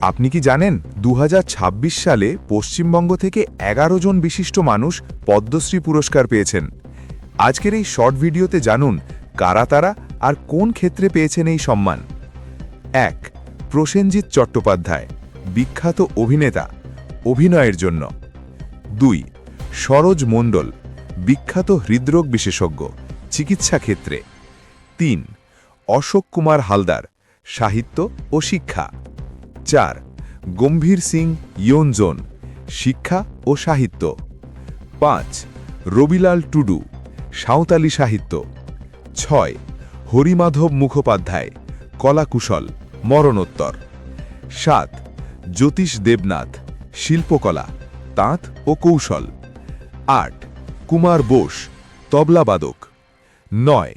আপনি কি জানেন 2026 সালে পশ্চিমবঙ্গ থেকে 11 জন বিশিষ্ট মানুষ পদ্মশ্রী পুরস্কার পেয়েছেন। আজকের এই শর্ট ভিডিওতে জানুন কারা তারা আর কোন ক্ষেত্রে পেয়েছেন এই সম্মান। 1. প্রসেনজিৎ চট্টোপাধ্যায়, বিখ্যাত অভিনেতা, অভিনয়ের জন্য। 2. সরোজ মণ্ডল, বিখ্যাত হৃদরোগ বিশেষজ্ঞ, চিকিৎসা ক্ষেত্রে। 3. অশোক কুমার হালদার, সাহিত্য ও শিক্ষা। 4. গম্ভীর সিং ইয়োনজন, শিক্ষা ও সাহিত্য। 5. রবিলাল টুডু, সাঁওতালি সাহিত্য। 6. হরিমাধব মুখোপাধ্যায়, কলাকুশল, মরণোত্তর। 7. জ্যোতিষ দেবনাথ, শিল্পকলা, তাঁত ও কৌশল। 8. কুমার বোস, তবলাবাদক। 9.